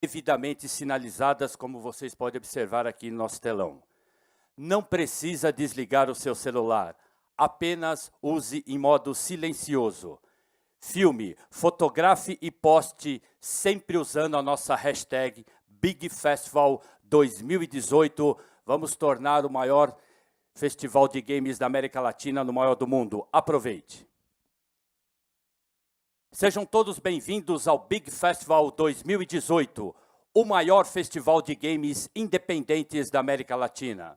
devidamente sinalizadas, como vocês podem observar aqui no nosso telão. Não precisa desligar o seu celular, apenas use em modo silencioso. Filme, fotografe e poste, sempre usando a nossa hashtag BigFestival 2018. Vamos tornar o maior festival de games da América Latina no maior do mundo. Aproveite! Sejam todos bem-vindos ao Big Festival 2018, o maior festival de games independentes da América Latina.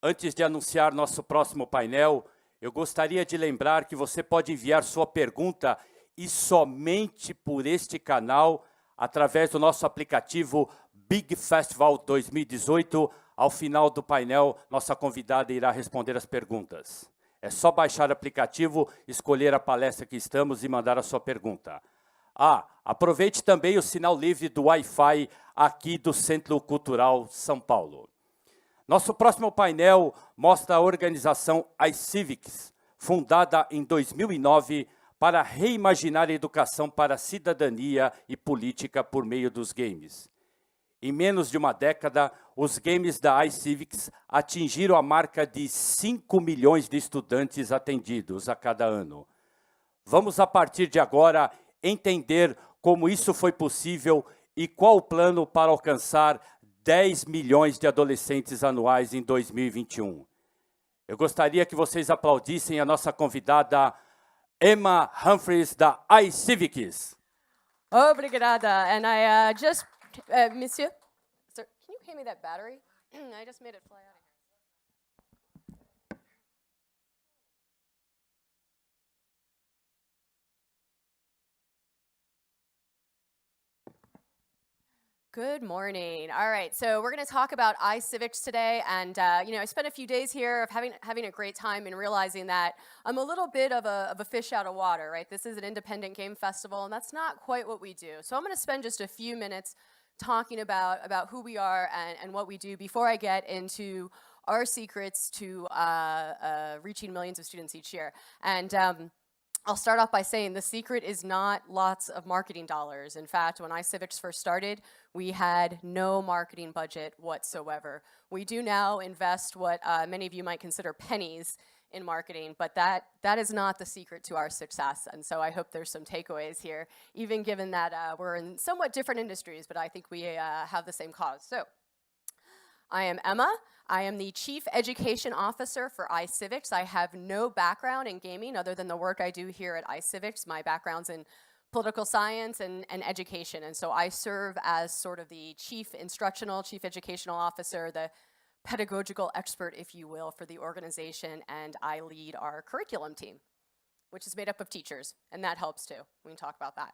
Antes de anunciar nosso próximo painel, eu gostaria de lembrar que você pode enviar sua pergunta e somente por este canal, através do nosso aplicativo Big Festival 2018. Ao final do painel, nossa convidada irá responder as perguntas. É só baixar o aplicativo, escolher a palestra que estamos e mandar a sua pergunta. Aproveite também o sinal livre do Wi-Fi aqui do Centro Cultural São Paulo. Nosso próximo painel mostra a organização iCivics, fundada em 2009 para reimaginar a educação para a cidadania e política por meio dos games. Em menos de uma década, os games da iCivics atingiram a marca de 5 milhões de estudantes atendidos a cada ano. Vamos, a partir de agora, entender como isso foi possível e qual o plano para alcançar 10 milhões de adolescentes anuais em 2021. Eu gostaria que vocês aplaudissem a nossa convidada, Emma Humphries, da iCivics. Obrigada. And I just, Monsieur, sir, can you pay me that battery? I just made it fly out of here. Good morning. All right, so we're going to talk about iCivics today, and I spent a few days here of having a great time and realizing that I'm a little bit of a fish out of water, right? This is an independent game festival, and that's not quite what we do. So I'm going to spend just a few minutes talking about who we are and what we do before I get into our secrets to reaching millions of students each year. And I'll start off by saying the secret is not lots of marketing dollars. In fact, when iCivics first started, we had no marketing budget whatsoever. We do now invest what many of you might consider pennies in marketing, but that is not the secret to our success. And so I hope there's some takeaways here, even given that we're in somewhat different industries, but I think we have the same cause. So I am Emma. I am the Chief Education Officer for iCivics. I have no background in gaming other than the work I do here at iCivics. My background's in political science and education, and so I serve as sort of the Chief Educational Officer, the pedagogical expert, if you will, for the organization, and I lead our curriculum team, which is made up of teachers, and that helps too. We can talk about that.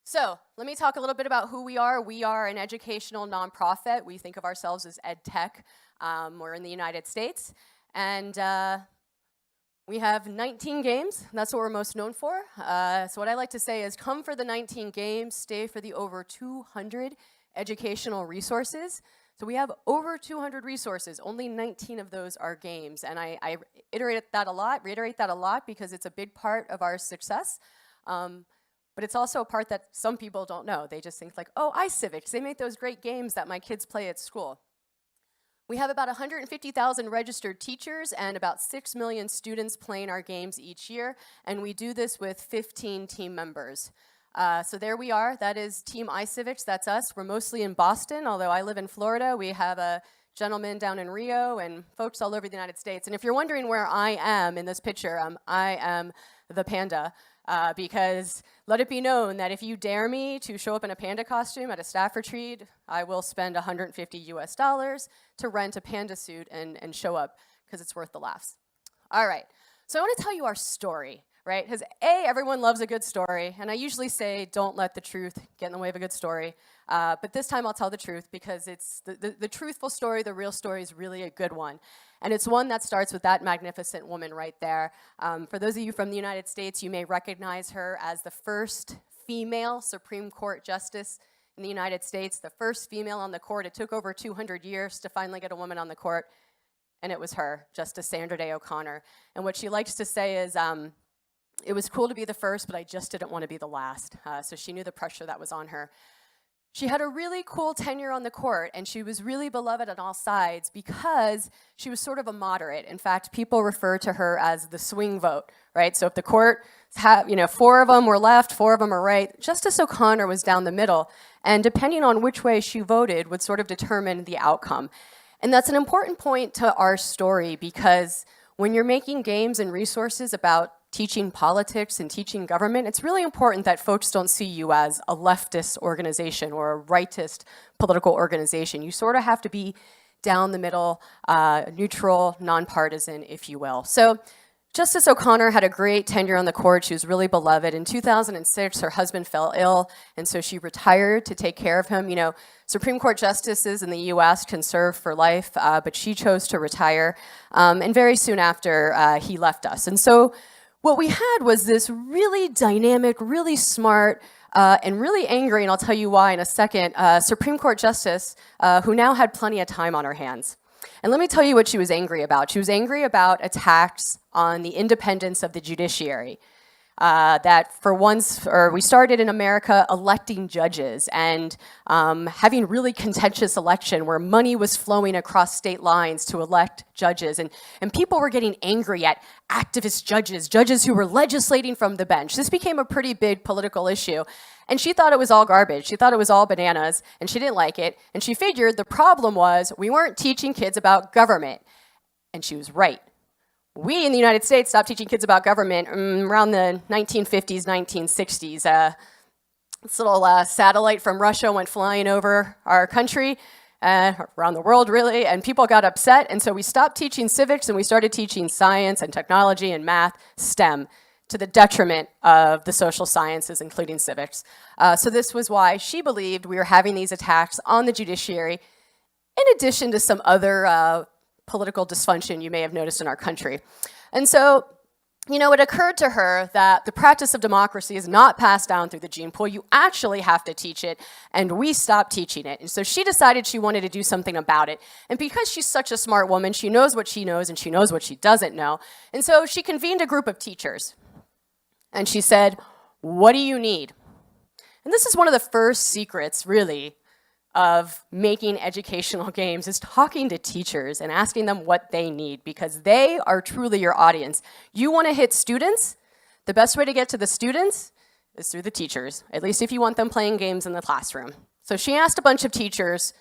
So let me talk a little bit about who we are. We are an educational nonprofit. We think of ourselves as ed tech. We're in the United States, and we have 19 games. That's what we're most known for. So what I like to say is come for the 19 games, stay for the over 200 educational resources. So we have over 200 resources. Only 19 of those are games, and I reiterate that a lot because it's a big part of our success. But it's also a part that some people don't know. They just think like, oh, iCivics, they make those great games that my kids play at school. We have about 150,000 registered teachers and about 6 million students playing our games each year, and we do this with 15 team members. So there we are. That is Team iCivics. That's us. We're mostly in Boston, although I live in Florida. We have a gentleman down in Rio and folks all over the United States. And if you're wondering where I am in this picture, I am the panda. Because let it be known that if you dare me to show up in a panda costume at a staff retreat, I will spend $150 US to rent a panda suit and show up, because it's worth the laughs. All right, so I want to tell you our story, right? Because everyone loves a good story, and I usually say don't let the truth get in the way of a good story. But this time I'll tell the truth, because it's the truthful story, the real story is really a good one. And it's one that starts with that magnificent woman right there. For those of you from the United States, you may recognize her as the first female Supreme Court justice in the United States, the first female on the court. It took over 200 years to finally get a woman on the court, and it was her, Justice Sandra Day O'Connor. And what she likes to say is, it was cool to be the first, but I just didn't want to be the last. So she knew the pressure that was on her. She had a really cool tenure on the court, and she was really beloved on all sides because she was sort of a moderate. In fact, people refer to her as the swing vote, right? So if the court had, 4 of them were left, 4 of them are right, Justice O'Connor was down the middle, and depending on which way she voted would sort of determine the outcome. And that's an important point to our story because when you're making games and resources about teaching politics and teaching government, it's really important that folks don't see you as a leftist organization or a rightist political organization. You sort of have to be down the middle, neutral, nonpartisan, if you will. So Justice O'Connor had a great tenure on the court. She was really beloved. In 2006, her husband fell ill, and so she retired to take care of him. Supreme Court justices in the US can serve for life, but she chose to retire, and very soon after, he left us. And so what we had was this really dynamic, really smart, and really angry, and I'll tell you why in a second, Supreme Court justice who now had plenty of time on her hands. And let me tell you what she was angry about. She was angry about attacks on the independence of the judiciary. That for once, or we started in America electing judges and having really contentious election where money was flowing across state lines to elect judges. And people were getting angry at activist judges who were legislating from the bench. This became a pretty big political issue. And she thought it was all garbage. She thought it was all bananas, and she didn't like it. And she figured the problem was we weren't teaching kids about government. And she was right. We in the United States stopped teaching kids about government around the 1950s, 1960s. This little satellite from Russia went flying over our country, around the world really, and people got upset. And so we stopped teaching civics and we started teaching science and technology and math, STEM, to the detriment of the social sciences, including civics. So this was why she believed we were having these attacks on the judiciary, in addition to some other political dysfunction you may have noticed in our country. And so, it occurred to her that the practice of democracy is not passed down through the gene pool. You actually have to teach it, and we stopped teaching it. And so she decided she wanted to do something about it. And because she's such a smart woman, she knows what she knows and she knows what she doesn't know. And so she convened a group of teachers. And she said, "What do you need?" And this is one of the first secrets, really, of making educational games, is talking to teachers and asking them what they need, because they are truly your audience. You want to hit students? The best way to get to the students is through the teachers, at least if you want them playing games in the classroom. So she asked a bunch of teachers,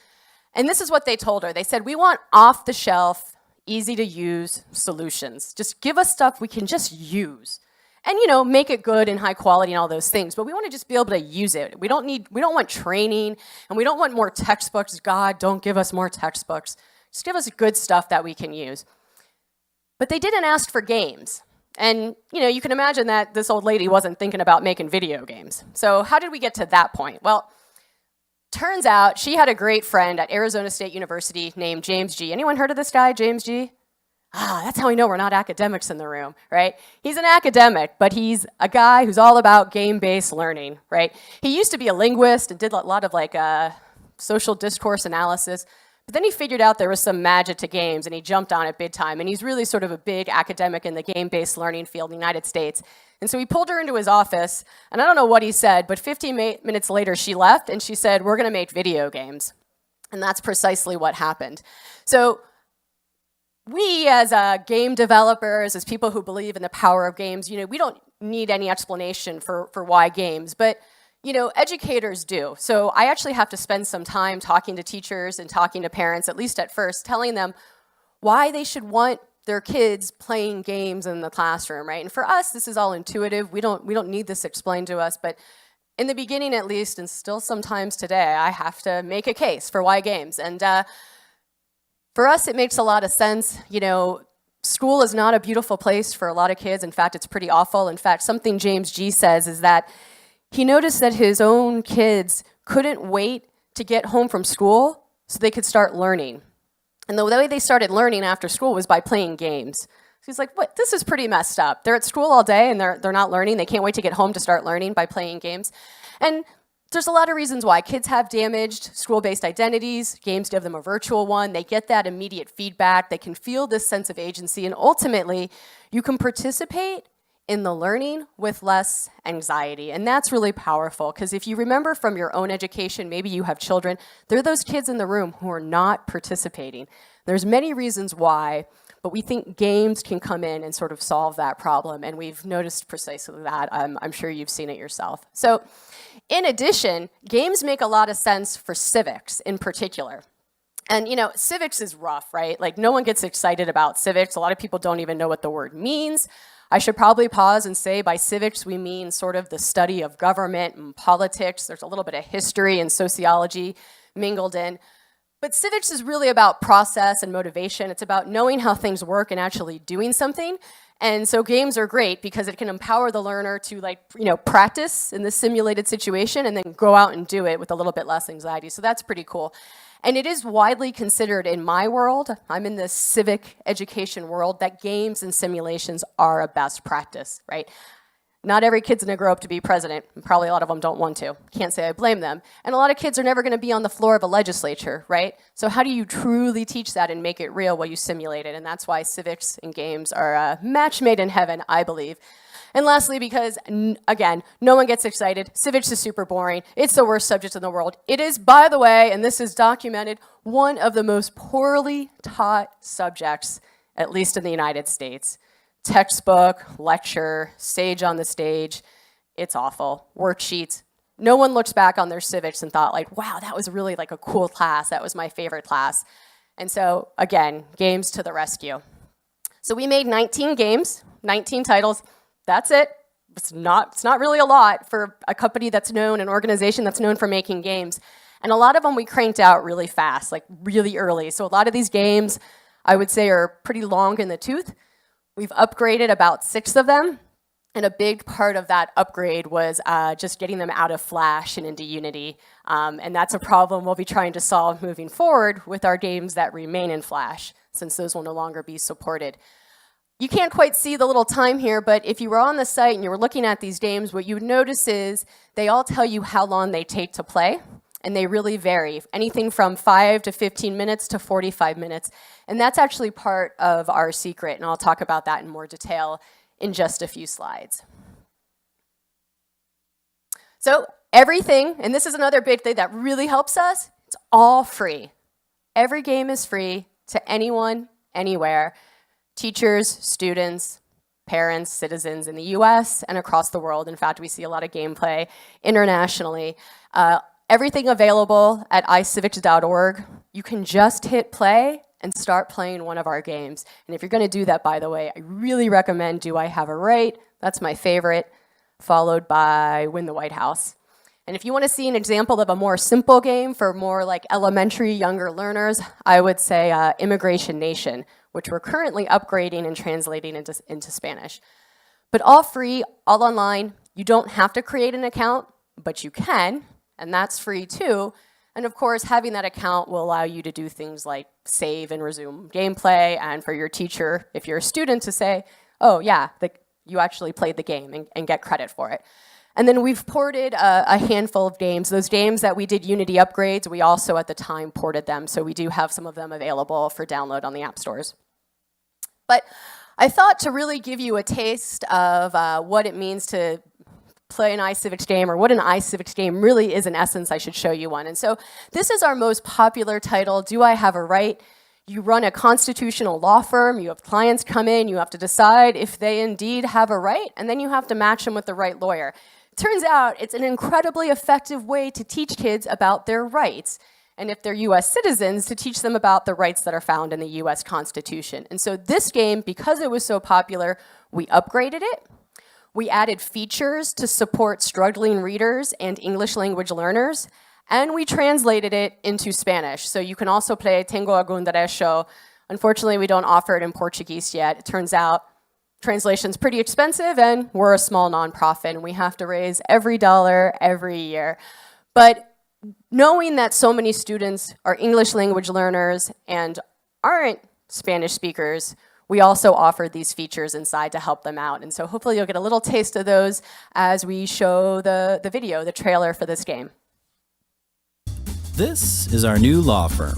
and this is what they told her. They said, "We want off-the-shelf, easy-to-use solutions. Just give us stuff we can just use. And, make it good and high quality and all those things. But we want to just be able to use it. We don't want training, and we don't want more textbooks. God, don't give us more textbooks. Just give us good stuff that we can use." But they didn't ask for games. And, you can imagine that this old lady wasn't thinking about making video games. So how did we get to that point? Well, turns out she had a great friend at Arizona State University named James G. Anyone heard of this guy, James G? That's how we know we're not academics in the room, right? He's an academic, but he's a guy who's all about game-based learning, right? He used to be a linguist and did a lot of social discourse analysis, but then he figured out there was some magic to games and he jumped on it big time. And he's really sort of a big academic in the game-based learning field in the United States. And so he pulled her into his office, and I don't know what he said, but 15 minutes later she left and she said, "We're gonna make video games." And that's precisely what happened. So we as game developers, as people who believe in the power of games, we don't need any explanation for why games, but educators do. So I actually have to spend some time talking to teachers and talking to parents, at least at first, telling them why they should want their kids playing games in the classroom, right? And for us, this is all intuitive. We don't need this explained to us, but in the beginning at least, and still sometimes today, I have to make a case for why games. And for us, it makes a lot of sense. School is not a beautiful place for a lot of kids. In fact, it's pretty awful. In fact, something James G. says is that he noticed that his own kids couldn't wait to get home from school so they could start learning. And the way they started learning after school was by playing games. So he's like, "What? This is pretty messed up. They're at school all day and they're not learning. They can't wait to get home to start learning by playing games." And there's a lot of reasons why. Kids have damaged school-based identities. Games give them a virtual one. They get that immediate feedback. They can feel this sense of agency. And ultimately, you can participate in the learning with less anxiety. And that's really powerful, because if you remember from your own education, maybe you have children, there are those kids in the room who are not participating. There's many reasons why, but we think games can come in and sort of solve that problem, and we've noticed precisely that. I'm sure you've seen it yourself. So in addition, games make a lot of sense for civics in particular. And you know, civics is rough, right? Like, no one gets excited about civics. A lot of people don't even know what the word means. I should probably pause and say by civics we mean sort of the study of government and politics. There's a little bit of history and sociology mingled in. But civics is really about process and motivation. It's about knowing how things work and actually doing something. And so games are great because it can empower the learner to, like, you know, practice in this simulated situation and then go out and do it with a little bit less anxiety. So that's pretty cool. And it is widely considered in my world, I'm in the civic education world, that games and simulations are a best practice, right? Not every kid's gonna grow up to be president. Probably a lot of them don't want to. Can't say I blame them. And a lot of kids are never gonna be on the floor of a legislature, right? So how do you truly teach that and make it real while you simulate it? And that's why civics and games are a match made in heaven, I believe. And lastly, because, again, no one gets excited. Civics is super boring. It's the worst subject in the world. It is, by the way, and this is documented, one of the most poorly taught subjects, at least in the United States. Textbook, lecture, sage on the stage. It's awful. Worksheets. No one looks back on their civics and thought, like, wow, that was really like a cool class. That was my favorite class. And so, again, games to the rescue. So we made 19 games, 19 titles. That's it. It's not really a lot for a company that's known, an organization that's known for making games. And a lot of them we cranked out really fast, like really early. So a lot of these games, I would say, are pretty long in the tooth. We've upgraded about 6 of them. And a big part of that upgrade was just getting them out of Flash and into Unity. And that's a problem we'll be trying to solve moving forward with our games that remain in Flash, since those will no longer be supported. You can't quite see the little time here, but if you were on the site and you were looking at these games, what you would notice is they all tell you how long they take to play, and they really vary. Anything from 5 to 15 minutes to 45 minutes. And that's actually part of our secret, and I'll talk about that in more detail in just a few slides. So everything, and this is another big thing that really helps us, it's all free. Every game is free to anyone, anywhere. Teachers, students, parents, citizens in the US and across the world. In fact, we see a lot of gameplay internationally. Everything available at iCivics.org. You can just hit play and start playing one of our games. And if you're gonna do that, by the way, I really recommend Do I Have a Right? That's my favorite, followed by Win the White House. And if you wanna see an example of a more simple game for more like elementary, younger learners, I would say Immigration Nation, which we're currently upgrading and translating into Spanish. But all free, all online. You don't have to create an account, but you can, and that's free too. And of course, having that account will allow you to do things like save and resume gameplay, and for your teacher, if you're a student, to say, oh yeah, you actually played the game and get credit for it. And then we've ported a handful of games. Those games that we did Unity upgrades, we also at the time ported them, so we do have some of them available for download on the app stores. But I thought to really give you a taste of what it means to play an iCivics game, or what an iCivics game really is in essence, I should show you one. And so this is our most popular title, Do I Have a Right? You run a constitutional law firm, you have clients come in, you have to decide if they indeed have a right, and then you have to match them with the right lawyer. It turns out it's an incredibly effective way to teach kids about their rights. And if they're US citizens, to teach them about the rights that are found in the US Constitution. And so this game, because it was so popular, we upgraded it. We added features to support struggling readers and English language learners, and we translated it into Spanish. So you can also play Tengo Algún Derecho. Unfortunately, we don't offer it in Portuguese yet. It turns out translation's pretty expensive, and we're a small nonprofit, and we have to raise every dollar every year. But knowing that so many students are English language learners and aren't Spanish speakers, we also offer these features inside to help them out. And so hopefully you'll get a little taste of those as we show the video, the trailer for this game. This is our new law firm.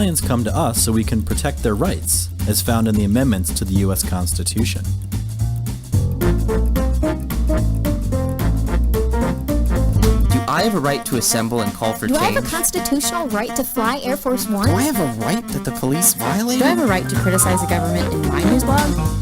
Italians come to us so we can protect their rights, as found in the amendments to the U.S. Constitution. Do I have a right to assemble and call for Do change? I have a constitutional right to fly Air Force One? Do I have a right that the police violate? Do I have a right to criticize the government in my news blog?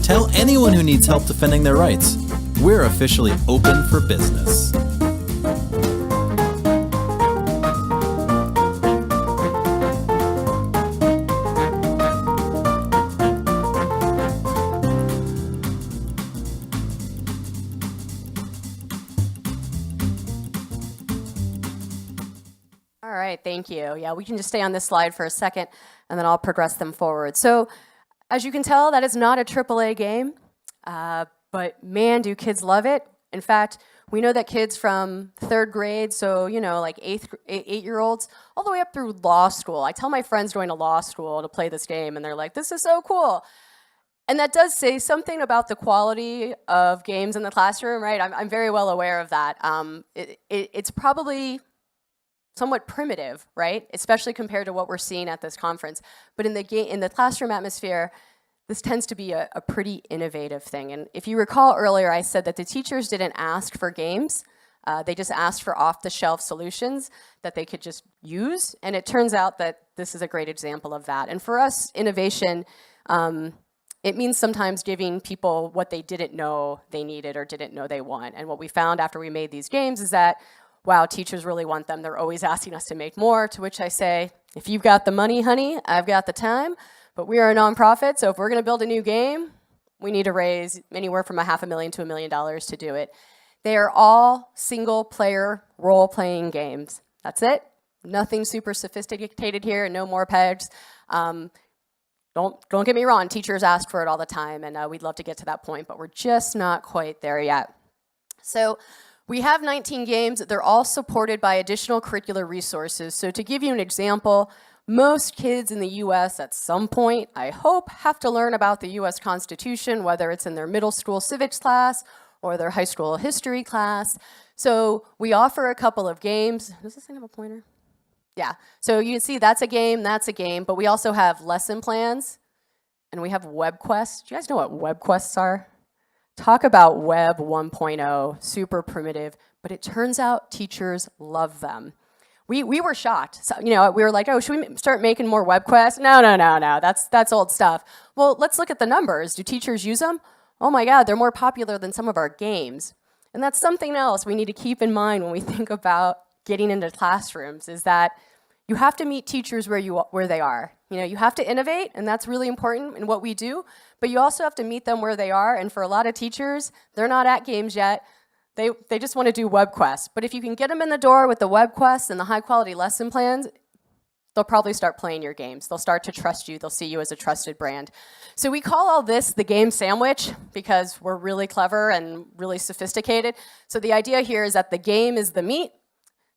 Tell anyone who needs help defending their rights. We're officially open for business. All right, thank you. Yeah, we can just stay on this slide for a second, and then I'll progress them forward. So, as you can tell, that is not a AAA game, but man, do kids love it. In fact, we know that kids from third grade, so, you know, like eight-year-olds, all the way up through law school. I tell my friends going to law school to play this game, and they're like, this is so cool. And that does say something about the quality of games in the classroom, right? I'm very well aware of that. It's probably somewhat primitive, right? Especially compared to what we're seeing at this conference. But in the classroom atmosphere, this tends to be a pretty innovative thing. And if you recall earlier, I said that the teachers didn't ask for games. They just asked for off-the-shelf solutions that they could just use. And it turns out that this is a great example of that. And for us, innovation, it means sometimes giving people what they didn't know they needed or didn't know they want. And what we found after we made these games is that, wow, teachers really want them. They're always asking us to make more, to which I say, if you've got the money, honey, I've got the time. But we are a nonprofit, so if we're going to build a new game, we need to raise anywhere from $500,000 to $1 million to do it. They are all single-player role-playing games. That's it. Nothing super sophisticated here, no more pegs. Don't get me wrong, teachers ask for it all the time, and we'd love to get to that point, but we're just not quite there yet. So we have 19 games. They're all supported by additional curricular resources. So to give you an example, most kids in the US at some point, I hope, have to learn about the US Constitution, whether it's in their middle school civics class or their high school history class. So we offer a couple of games. Does this thing have a pointer? Yeah, so you can see that's a game, but we also have lesson plans, and we have web quests. Do you guys know what web quests are? Talk about Web 1.0, super primitive, but it turns out teachers love them. We were shocked. So, we were like, oh, should we start making more web quests? No, that's old stuff. Well, let's look at the numbers. Do teachers use them? Oh my God, they're more popular than some of our games. And that's something else we need to keep in mind when we think about getting into classrooms, is that you have to meet teachers where they are. You have to innovate, and that's really important in what we do, but you also have to meet them where they are, and for a lot of teachers, they're not at games yet. They just want to do web quests. But if you can get them in the door with the web quests and the high-quality lesson plans, they'll probably start playing your games. They'll start to trust you. They'll see you as a trusted brand. So we call all this the game sandwich because we're really clever and really sophisticated. So the idea here is that the game is the meat.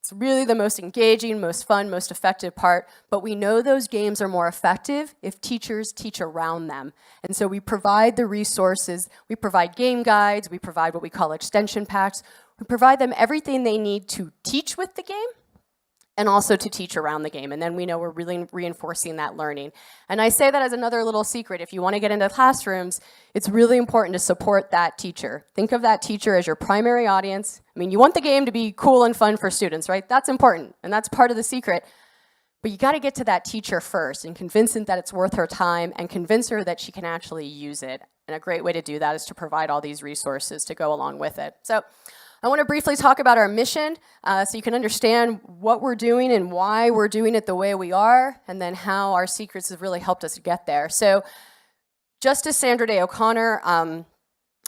It's really the most engaging, most fun, most effective part, but we know those games are more effective if teachers teach around them. And so we provide the resources, we provide game guides, we provide what we call extension packs, we provide them everything they need to teach with the game and also to teach around the game. And then we know we're really reinforcing that learning. And I say that as another little secret. If you want to get into classrooms, it's really important to support that teacher. Think of that teacher as your primary audience. I mean, you want the game to be cool and fun for students, right? That's important, and that's part of the secret. But you got to get to that teacher first and convince them that it's worth her time and convince her that she can actually use it. And a great way to do that is to provide all these resources to go along with it. So I want to briefly talk about our mission so you can understand what we're doing and why we're doing it the way we are, and then how our secrets have really helped us get there. So Justice Sandra Day O'Connor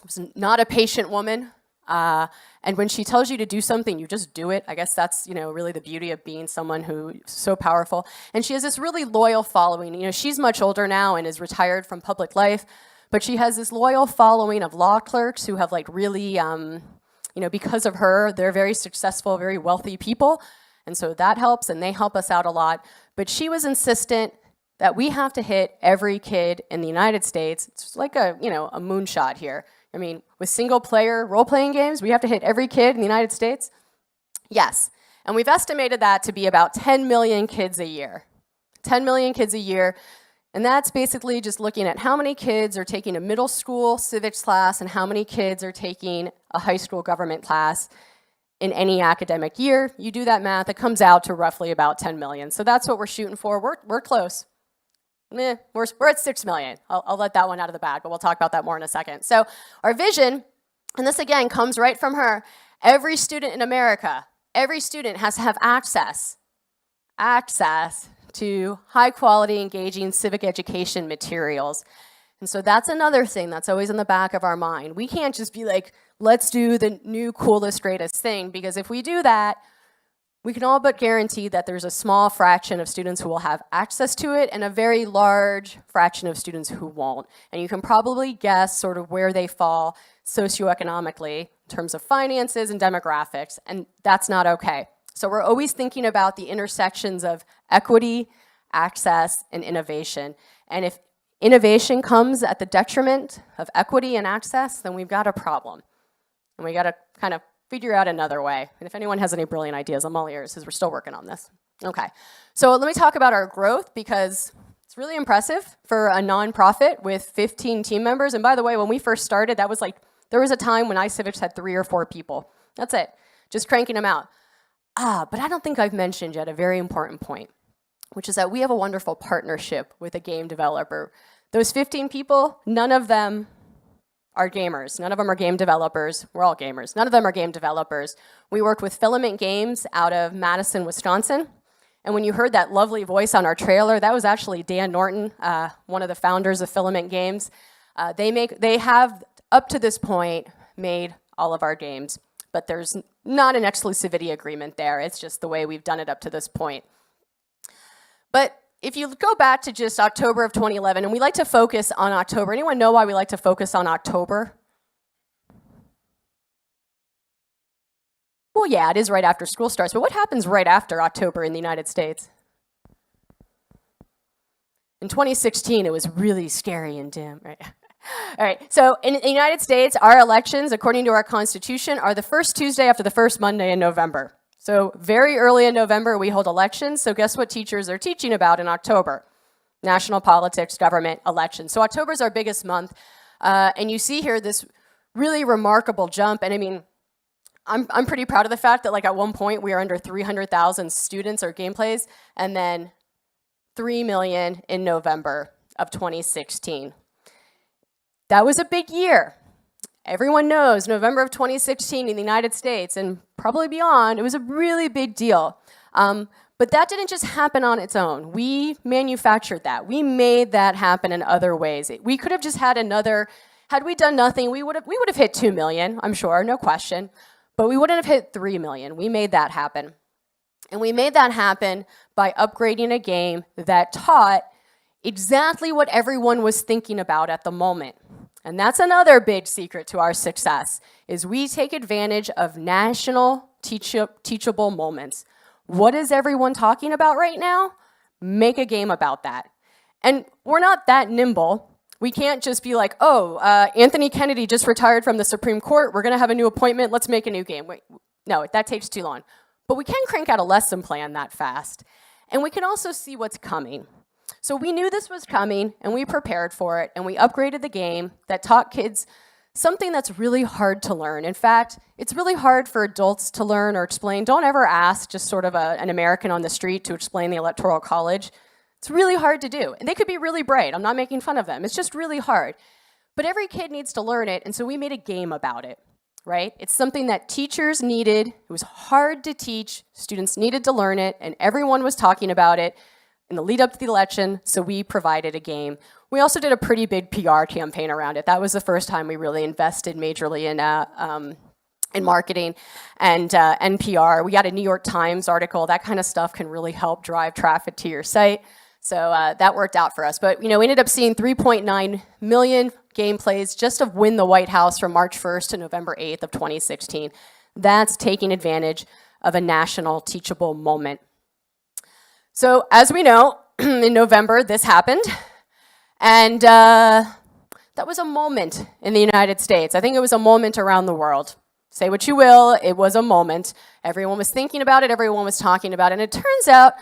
was not a patient woman. And when she tells you to do something, you just do it. I guess that's, really the beauty of being someone who's so powerful. And she has this really loyal following. She's much older now and is retired from public life, but she has this loyal following of law clerks who have really, because of her, they're very successful, very wealthy people. And so that helps, and they help us out a lot. But she was insistent that we have to hit every kid in the United States. It's like a moonshot here. I mean, with single-player role-playing games, we have to hit every kid in the United States? Yes. And we've estimated that to be about 10 million kids a year. 10 million kids a year. And that's basically just looking at how many kids are taking a middle school civics class and how many kids are taking a high school government class in any academic year. You do that math, it comes out to roughly about 10 million. So that's what we're shooting for. We're close. We're at 6 million. I'll let that one out of the bag, but we'll talk about that more in a second. So our vision, and this again comes right from her, every student in America, every student has to have access to high quality, engaging civic education materials. And so that's another thing that's always in the back of our mind. We can't just be like, let's do the new coolest, greatest thing, because if we do that, we can all but guarantee that there's a small fraction of students who will have access to it and a very large fraction of students who won't. And you can probably guess sort of where they fall socioeconomically in terms of finances and demographics, and that's not okay. So we're always thinking about the intersections of equity, access, and innovation. And if innovation comes at the detriment of equity and access, then we've got a problem. And we got to kind of figure out another way. And if anyone has any brilliant ideas, I'm all ears, because we're still working on this. Okay, so let me talk about our growth, because it's really impressive for a nonprofit with 15 team members. And by the way, when we first started, that was there was a time when iCivics had 3 or 4 people. That's it, just cranking them out. But I don't think I've mentioned yet a very important point, which is that we have a wonderful partnership with a game developer. Those 15 people, none of them are gamers. None of them are game developers. We're all gamers. None of them are game developers. We worked with Filament Games out of Madison, Wisconsin. And when you heard that lovely voice on our trailer, that was actually Dan Norton, one of the founders of Filament Games. They have, up to this point, made all of our games. But there's not an exclusivity agreement there. It's just the way we've done it up to this point. But if you go back to just October of 2011, and we like to focus on October. Anyone know why we like to focus on October? Well, yeah, it is right after school starts, but what happens right after October in the United States? In 2016, it was really scary and dim, right? All right, so in the United States, our elections, according to our Constitution, are the first Tuesday after the first Monday in November. So very early in November, we hold elections. So guess what teachers are teaching about in October? National politics, government, elections. So October is our biggest month. And you see here this really remarkable jump. And I mean, I'm pretty proud of the fact that at one point we were under 300,000 students or gameplays, and then 3 million in November of 2016. That was a big year. Everyone knows November of 2016 in the United States and probably beyond, it was a really big deal. But that didn't just happen on its own. We manufactured that. We made that happen in other ways. We could have just had had we done nothing, we would have hit 2 million, I'm sure, no question. But we wouldn't have hit 3 million. We made that happen. And we made that happen by upgrading a game that taught exactly what everyone was thinking about at the moment. And that's another big secret to our success, is we take advantage of national teachable moments. What is everyone talking about right now? Make a game about that. And we're not that nimble. We can't just be like, Anthony Kennedy just retired from the Supreme Court. We're going to have a new appointment. Let's make a new game. Wait, no, that takes too long. But we can crank out a lesson plan that fast. And we can also see what's coming. So we knew this was coming, and we prepared for it, and we upgraded the game that taught kids something that's really hard to learn. In fact, it's really hard for adults to learn or explain. Don't ever ask just sort of an American on the street to explain the Electoral College. It's really hard to do. And they could be really bright. I'm not making fun of them. It's just really hard. But every kid needs to learn it, and so we made a game about it, right? It's something that teachers needed. It was hard to teach. Students needed to learn it, and everyone was talking about it in the lead up to the election, so we provided a game. We also did a pretty big PR campaign around it. That was the first time we really invested majorly in in marketing and NPR. We got a New York Times article. That kind of stuff can really help drive traffic to your site. So that worked out for us. But we ended up seeing 3.9 million gameplays just of Win the White House from March 1st to November 8th of 2016. That's taking advantage of a national teachable moment. So as we know, in November, this happened. And that was a moment in the United States. I think it was a moment around the world. Say what you will, it was a moment. Everyone was thinking about it, everyone was talking about it, and it turns out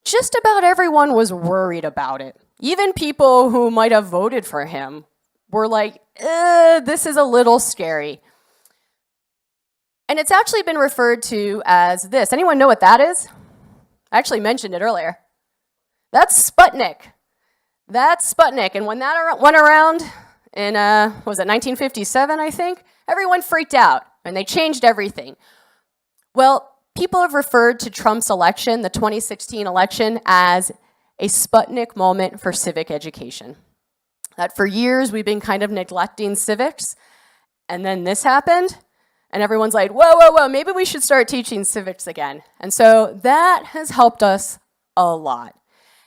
just about everyone was worried about it. Even people who might have voted for him were like, this is a little scary. And it's actually been referred to as this. Anyone know what that is? I actually mentioned it earlier. That's Sputnik. That's Sputnik. And when that went around in, what was it, 1957, I think? Everyone freaked out, and they changed everything. Well, people have referred to Trump's election, the 2016 election, as a Sputnik moment for civic education. That for years we've been kind of neglecting civics, and then this happened, and everyone's like, whoa, whoa, whoa, maybe we should start teaching civics again. And so that has helped us a lot.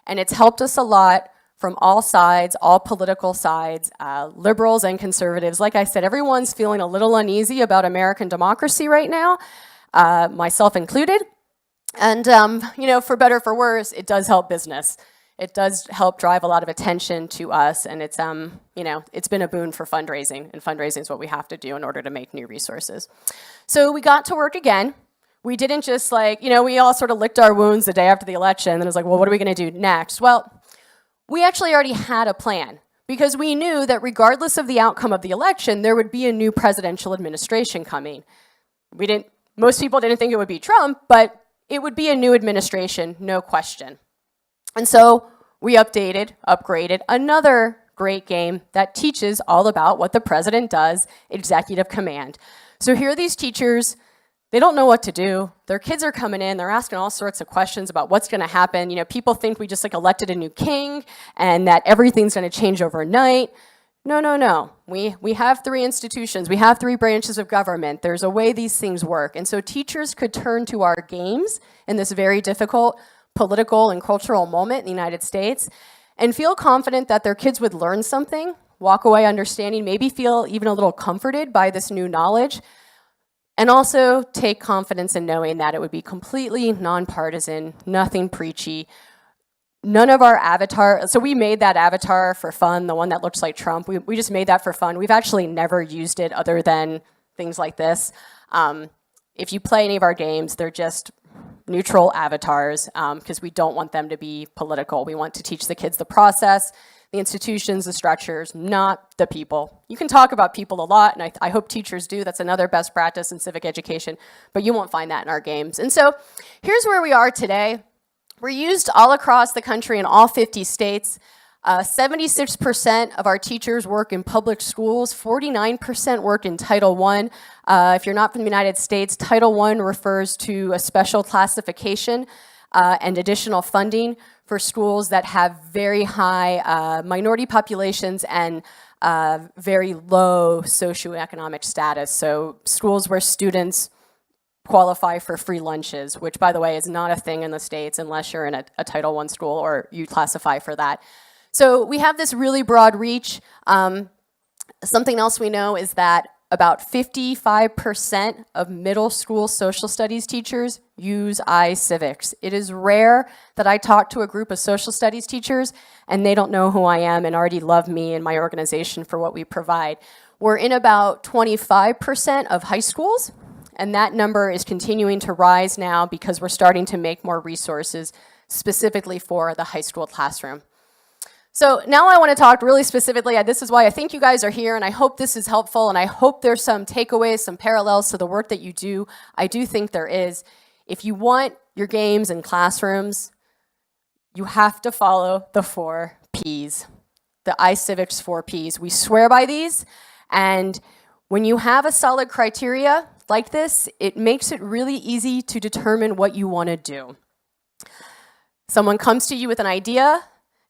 And it's helped us a lot from all sides, all political sides, liberals and conservatives. Like I said, everyone's feeling a little uneasy about American democracy right now, myself included. And, for better or for worse, it does help business. It does help drive a lot of attention to us, and it's, it's been a boon for fundraising, and fundraising is what we have to do in order to make new resources. So we got to work again. We didn't just we all sort of licked our wounds the day after the election, and it was like, well, what are we gonna do next? Well, we actually already had a plan because we knew that regardless of the outcome of the election, there would be a new presidential administration coming. Most people didn't think it would be Trump, but it would be a new administration, no question. And so we upgraded another great game that teaches all about what the president does, executive command. So here are these teachers. They don't know what to do. Their kids are coming in. They're asking all sorts of questions about what's going to happen. People think we just elected a new king and that everything's going to change overnight. No, no, no. We have 3 institutions. We have 3 branches of government. There's a way these things work. And so teachers could turn to our games in this very difficult political and cultural moment in the United States and feel confident that their kids would learn something, walk away understanding, maybe feel even a little comforted by this new knowledge, and also take confidence in knowing that it would be completely nonpartisan, nothing preachy. None of our avatar, so we made that avatar for fun, the one that looks like Trump. We just made that for fun. We've actually never used it other than things like this. If you play any of our games, they're just neutral avatars because we don't want them to be political. We want to teach the kids the process, the institutions, the structures, not the people. You can talk about people a lot, and I hope teachers do. That's another best practice in civic education, but you won't find that in our games. And so here's where we are today. We're used all across the country in all 50 states. 76% of our teachers work in public schools. 49% work in Title I. If you're not from the United States, Title I refers to a special classification and additional funding for schools that have very high minority populations and very low socioeconomic status. So schools where students qualify for free lunches, which, by the way, is not a thing in the States unless you're in a Title I school or you classify for that. So we have this really broad reach. Something else we know is that about 55% of middle school social studies teachers use iCivics. It is rare that I talk to a group of social studies teachers and they don't know who I am and already love me and my organization for what we provide. We're in about 25% of high schools, and that number is continuing to rise now because we're starting to make more resources specifically for the high school classroom. So now I want to talk really specifically, this is why I think you guys are here, and I hope this is helpful, and I hope there's some takeaways, some parallels to the work that you do. I do think there is. If you want your games in classrooms, you have to follow the 4 Ps, the iCivics 4 Ps. We swear by these, and when you have a solid criteria like this, it makes it really easy to determine what you want to do. Someone comes to you with an idea,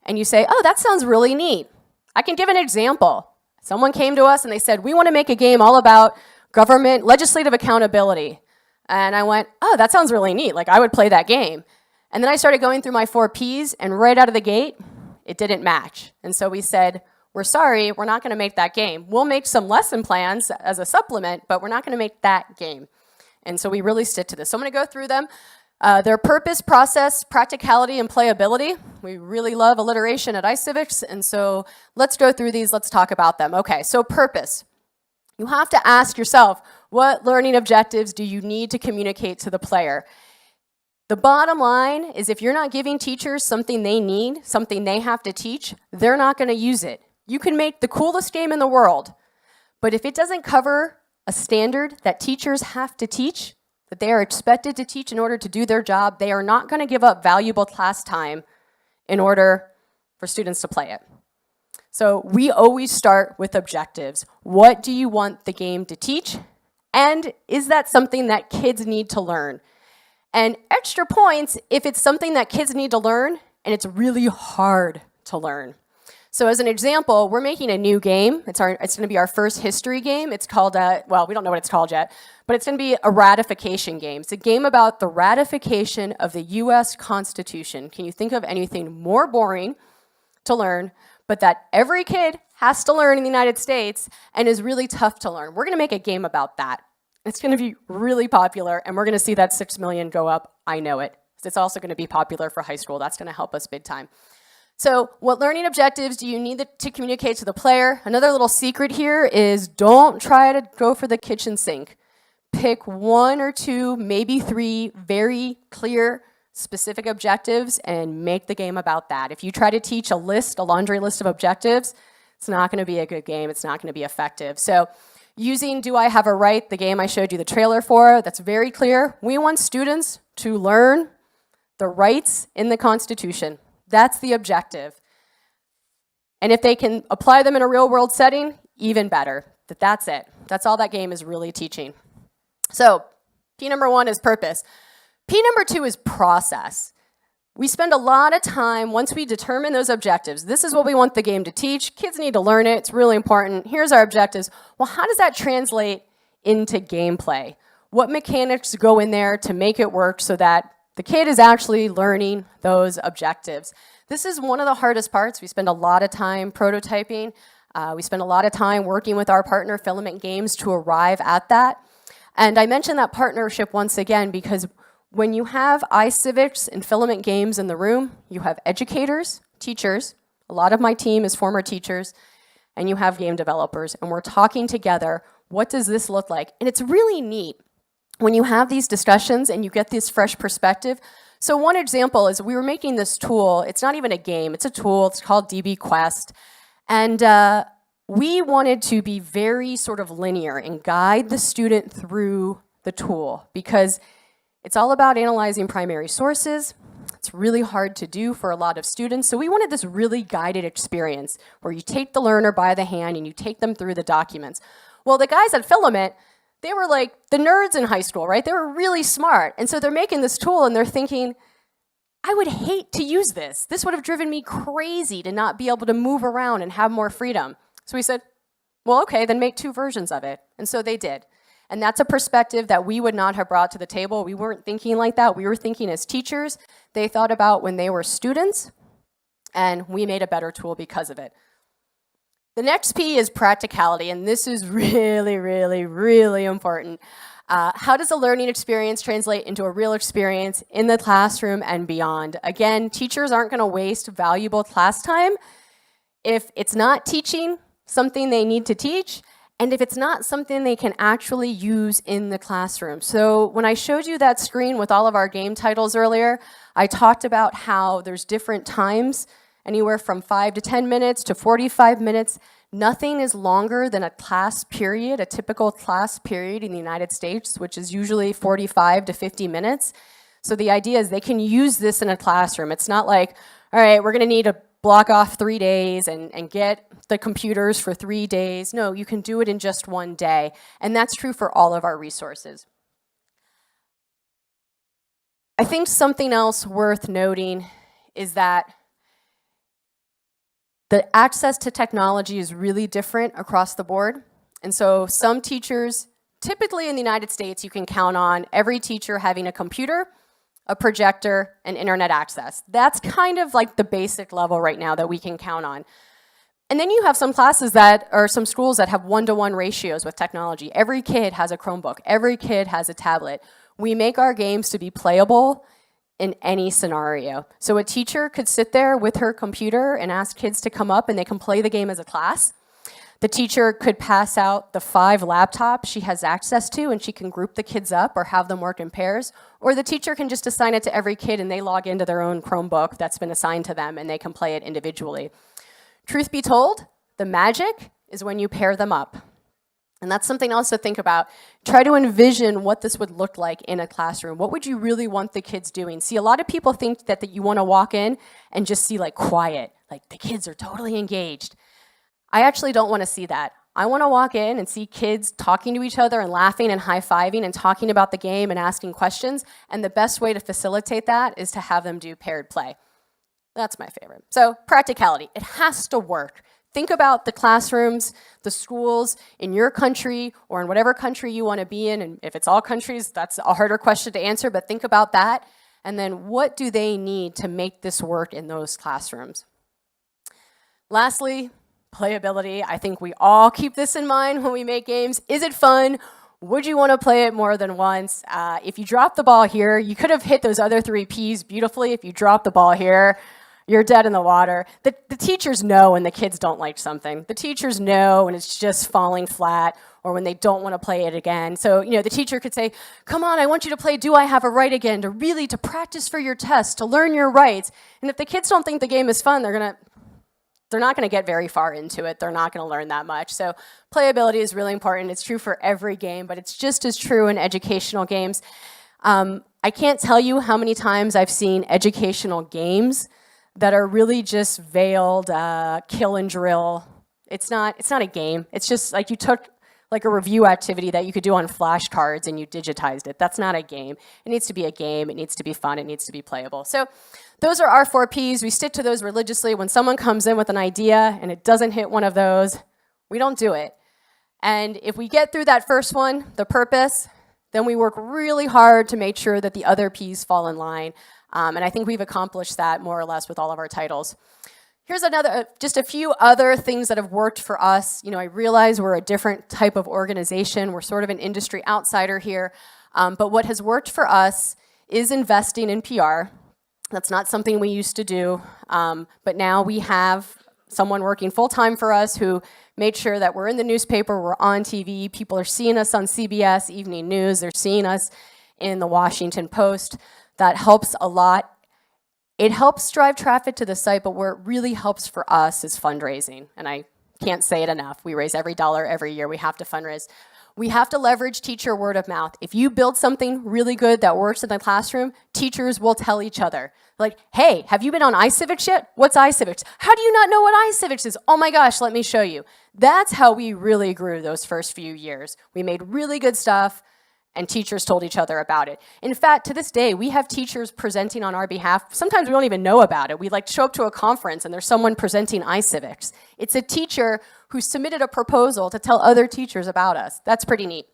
and you say, oh, that sounds really neat. I can give an example. Someone came to us and they said, we want to make a game all about government, legislative accountability. And I went, oh, that sounds really neat. Like, I would play that game. And then I started going through my 4 Ps, and right out of the gate, it didn't match. And so we said, we're sorry, we're not gonna make that game. We'll make some lesson plans as a supplement, but we're not gonna make that game. And so we really stick to this. So I'm gonna go through them. Their purpose, process, practicality, and playability. We really love alliteration at iCivics, and so let's go through these, let's talk about them. Okay, so purpose. You have to ask yourself, what learning objectives do you need to communicate to the player? The bottom line is if you're not giving teachers something they need, something they have to teach, they're not gonna use it. You can make the coolest game in the world, but if it doesn't cover a standard that teachers have to teach, that they are expected to teach in order to do their job, they are not gonna give up valuable class time in order for students to play it. So we always start with objectives. What do you want the game to teach? And is that something that kids need to learn? And extra points if it's something that kids need to learn and it's really hard to learn. So as an example, we're making a new game. It's going to be our first history game. It's called, well, we don't know what it's called yet, but it's going to be a ratification game. It's a game about the ratification of the US Constitution. Can you think of anything more boring to learn, but that every kid has to learn in the United States and is really tough to learn? We're going to make a game about that. It's going to be really popular, and we're going to see that 6 million go up. I know it. It's also going to be popular for high school. That's going to help us big time. So what learning objectives do you need to communicate to the player? Another little secret here is don't try to go for the kitchen sink. Pick 1 or 2, maybe 3 very clear, specific objectives and make the game about that. If you try to teach a laundry list of objectives, it's not going to be a good game. It's not going to be effective. So using Do I Have a Right, the game I showed you the trailer for, that's very clear. We want students to learn the rights in the Constitution. That's the objective. And if they can apply them in a real world setting, even better. That's it. That's all that game is really teaching. So P number 1 is purpose. P number 2 is process. We spend a lot of time, once we determine those objectives, this is what we want the game to teach. Kids need to learn it. It's really important. Here's our objectives. Well, how does that translate into gameplay? What mechanics go in there to make it work so that the kid is actually learning those objectives? This is one of the hardest parts. We spend a lot of time prototyping. We spend a lot of time working with our partner, Filament Games, to arrive at that. And I mention that partnership once again because when you have iCivics and Filament Games in the room, you have educators, teachers, a lot of my team is former teachers, and you have game developers, and we're talking together, what does this look like? And it's really neat when you have these discussions and you get this fresh perspective. So one example is we were making this tool. It's not even a game, it's a tool. It's called DB Quest. And we wanted to be very sort of linear and guide the student through the tool because it's all about analyzing primary sources. It's really hard to do for a lot of students. So we wanted this really guided experience where you take the learner by the hand and you take them through the documents. Well, the guys at Filament, they were like the nerds in high school, right? They were really smart. And so they're making this tool and they're thinking, I would hate to use this. This would have driven me crazy to not be able to move around and have more freedom. So we said, well, okay, then make 2 versions of it. And so they did. And that's a perspective that we would not have brought to the table. We weren't thinking like that. We were thinking as teachers. They thought about when they were students, and we made a better tool because of it. The next P is practicality, and this is really, really, really important. How does a learning experience translate into a real experience in the classroom and beyond? Again, teachers aren't going to waste valuable class time if it's not teaching something they need to teach, and if it's not something they can actually use in the classroom. So when I showed you that screen with all of our game titles earlier, I talked about how there's different times, anywhere from 5 to 10 minutes to 45 minutes. Nothing is longer than a class period, a typical class period in the United States, which is usually 45 to 50 minutes. So the idea is they can use this in a classroom. It's not like, all right, we're gonna need to block off 3 days and get the computers for 3 days. No, you can do it in just 1 day. And that's true for all of our resources. I think something else worth noting is that the access to technology is really different across the board. And so some teachers typically in the United States, you can count on every teacher having a computer, a projector, and internet access. That's kind of like the basic level right now that we can count on. And then you have some classes that, or some schools that have one-to-one ratios with technology. Every kid has a Chromebook. Every kid has a tablet. We make our games to be playable in any scenario. So a teacher could sit there with her computer and ask kids to come up and they can play the game as a class. The teacher could pass out the 5 laptops she has access to and she can group the kids up or have them work in pairs. Or the teacher can just assign it to every kid and they log into their own Chromebook that's been assigned to them and they can play it individually. Truth be told, the magic is when you pair them up. And that's something else to think about. Try to envision what this would look like in a classroom. What would you really want the kids doing? See, a lot of people think that you want to walk in and just see like quiet, like the kids are totally engaged. I actually don't want to see that. I want to walk in and see kids talking to each other and laughing and high-fiving and talking about the game and asking questions. And the best way to facilitate that is to have them do paired play. That's my favorite. So practicality, it has to work. Think about the classrooms, the schools in your country or in whatever country you want to be in. And if it's all countries, that's a harder question to answer, but think about that. And then what do they need to make this work in those classrooms? Lastly, playability. I think we all keep this in mind when we make games. Is it fun? Would you want to play it more than once? If you drop the ball here, you could have hit those other 3 Ps beautifully. If you drop the ball here, you're dead in the water. The teachers know when the kids don't like something. The teachers know when it's just falling flat or when they don't want to play it again. So, the teacher could say, come on, I want you to play Do I Have a Right again, to practice for your test, to learn your rights. And if the kids don't think the game is fun, they're not going to get very far into it. They're not going to learn that much. So playability is really important. It's true for every game, but it's just as true in educational games. I can't tell you how many times I've seen educational games that are really just veiled kill and drill. It's not a game. It's just like you took like a review activity that you could do on flashcards and you digitized it. That's not a game. It needs to be a game. It needs to be fun. It needs to be playable. So those are our 4 Ps. We stick to those religiously. When someone comes in with an idea and it doesn't hit one of those, we don't do it. And if we get through that first one, the purpose, then we work really hard to make sure that the other Ps fall in line. And I think we've accomplished that more or less with all of our titles. Here's just a few other things that have worked for us. I realize we're a different type of organization. We're sort of an industry outsider here. But what has worked for us is investing in PR. That's not something we used to do. But now we have someone working full-time for us who made sure that we're in the newspaper, we're on TV, people are seeing us on CBS Evening News, they're seeing us in the Washington Post. That helps a lot. It helps drive traffic to the site, but where it really helps for us is fundraising. And I can't say it enough. We raise every dollar every year. We have to fundraise. We have to leverage teacher word of mouth. If you build something really good that works in the classroom, teachers will tell each other. Like, hey, have you been on iCivics yet? What's iCivics? How do you not know what iCivics is? Oh my gosh, let me show you. That's how we really grew those first few years. We made really good stuff, and teachers told each other about it. In fact, to this day, we have teachers presenting on our behalf. Sometimes we don't even know about it. We show up to a conference and there's someone presenting iCivics. It's a teacher who submitted a proposal to tell other teachers about us. That's pretty neat.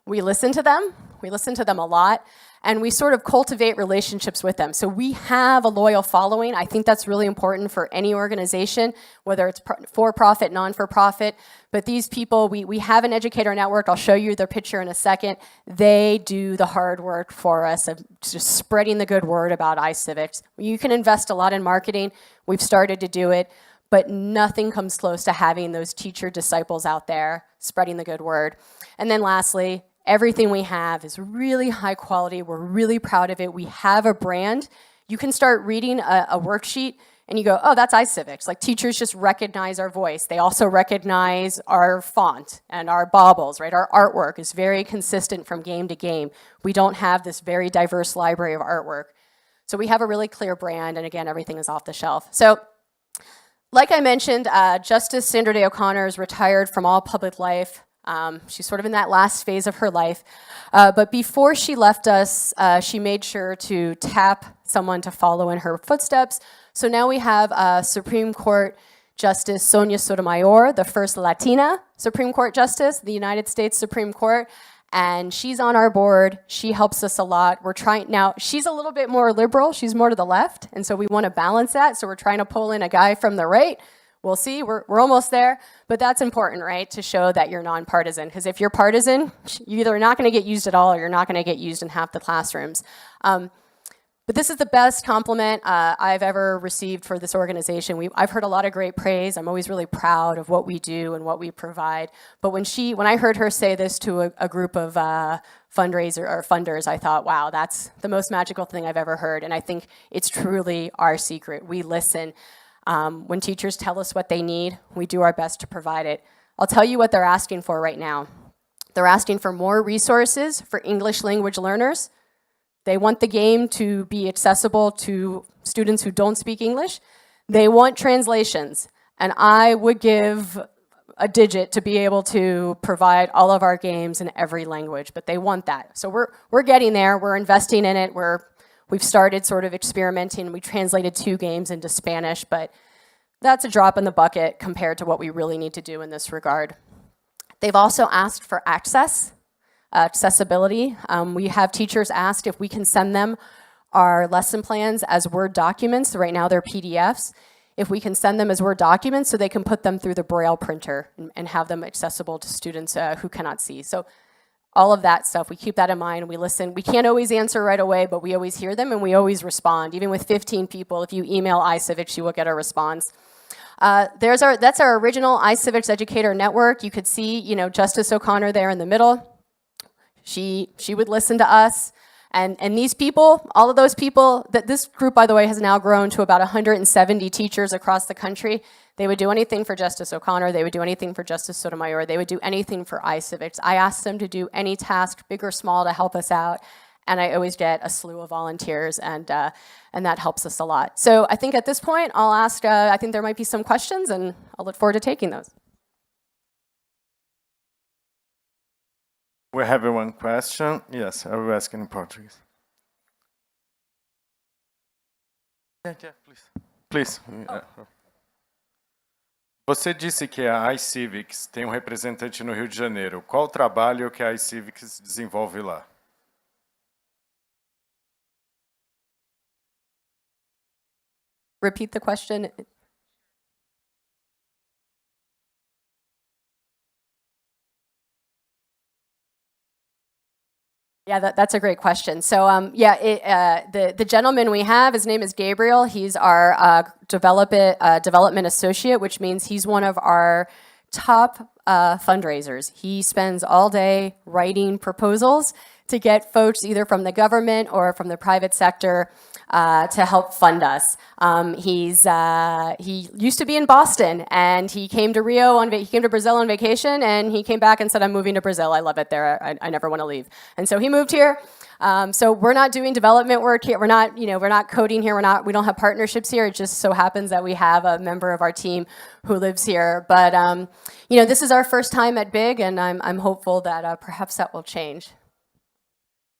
We listen to them. We listen to them a lot. And we sort of cultivate relationships with them. So we have a loyal following. I think that's really important for any organization, whether it's for-profit, non-for-profit. But these people, we have an educator network. I'll show you their picture in a second. They do the hard work for us of just spreading the good word about iCivics. You can invest a lot in marketing. We've started to do it. But nothing comes close to having those teacher disciples out there spreading the good word. And then lastly, everything we have is really high quality. We're really proud of it. We have a brand. You can start reading a worksheet and you go, oh, that's iCivics. Like teachers just recognize our voice. They also recognize our font and our baubles, right? Our artwork is very consistent from game to game. We don't have this very diverse library of artwork. So we have a really clear brand, and again, everything is off the shelf. So like I mentioned, Justice Sandra Day O'Connor is retired from all public life. She's sort of in that last phase of her life. But before she left us, she made sure to tap someone to follow in her footsteps. So now we have Supreme Court Justice Sonia Sotomayor, the first Latina Supreme Court Justice, the United States Supreme Court, and she's on our board. She helps us a lot. We're trying, now she's a little bit more liberal, she's more to the left, and so we want to balance that, so we're trying to pull in a guy from the right. We'll see, we're almost there, but that's important, right, to show that you're nonpartisan, because if you're partisan, you're either not going to get used at all or you're not going to get used in half the classrooms. But this is the best compliment I've ever received for this organization. I've heard a lot of great praise. I'm always really proud of what we do and what we provide. But when I heard her say this to a group of funders, I thought, wow, that's the most magical thing I've ever heard. And I think it's truly our secret. We listen. When teachers tell us what they need, we do our best to provide it. I'll tell you what they're asking for right now. They're asking for more resources for English language learners. They want the game to be accessible to students who don't speak English. They want translations. And I would give a digit to be able to provide all of our games in every language, but they want that. So we're getting there. We're investing in it. We've started sort of experimenting. We translated 2 games into Spanish, but that's a drop in the bucket compared to what we really need to do in this regard. They've also asked for accessibility. We have teachers asked if we can send them our lesson plans as Word documents. Right now they're PDFs. If we can send them as Word documents so they can put them through the Braille printer and have them accessible to students who cannot see. So all of that stuff, we keep that in mind, we listen. We can't always answer right away, but we always hear them and we always respond. Even with 15 people, if you email iCivics, you will get a response. That's our original iCivics Educator Network. You could see, Justice O'Connor there in the middle. She would listen to us. And these people, all of those people, this group, by the way, has now grown to about 170 teachers across the country. They would do anything for Justice O'Connor. They would do anything for Justice Sotomayor. They would do anything for iCivics. I asked them to do any task, big or small, to help us out. And I always get a slew of volunteers, and that helps us a lot. So I think at this point, I'll ask, I think there might be some questions, and I'll look forward to taking those. We have one question. Yes, I will ask in Portuguese. Yeah, please. Você disse que a iCivics tem representante no Rio de Janeiro. Qual o trabalho que a iCivics desenvolve lá? Repeat the question. Yeah, that's a great question. So the gentleman we have, his name is Gabriel. He's our development associate, which means he's one of our top fundraisers. He spends all day writing proposals to get folks either from the government or from the private sector to help fund us. He used to be in Boston, and he came to he came to Brazil on vacation, and he came back and said, "I'm moving to Brazil. I love it there. I never want to leave." And so he moved here. So we're not doing development work here. We're not coding here. We don't have partnerships here. It just so happens that we have a member of our team who lives here. But this is our first time at Big, and I'm hopeful that perhaps that will change.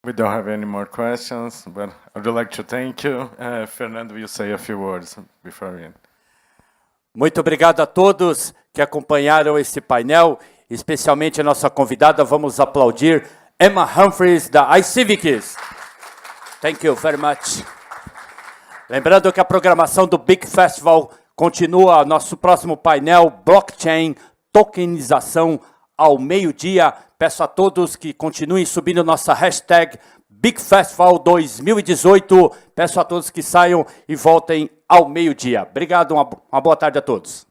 We don't have any more questions, but I would like to thank you. Fernando will say a few words before we end. Muito obrigado a todos que acompanharam esse painel, especialmente a nossa convidada. Vamos aplaudir Emma Humphries, da iCivics. Thank you very much. Lembrando que a programação do Big Festival continua. Nosso próximo painel, Blockchain, Tokenização, ao meio-dia. Peço a todos que continuem subindo nossa hashtag Big Festival 2018. Peço a todos que saiam e voltem ao meio-dia. Obrigado, uma boa tarde a todos.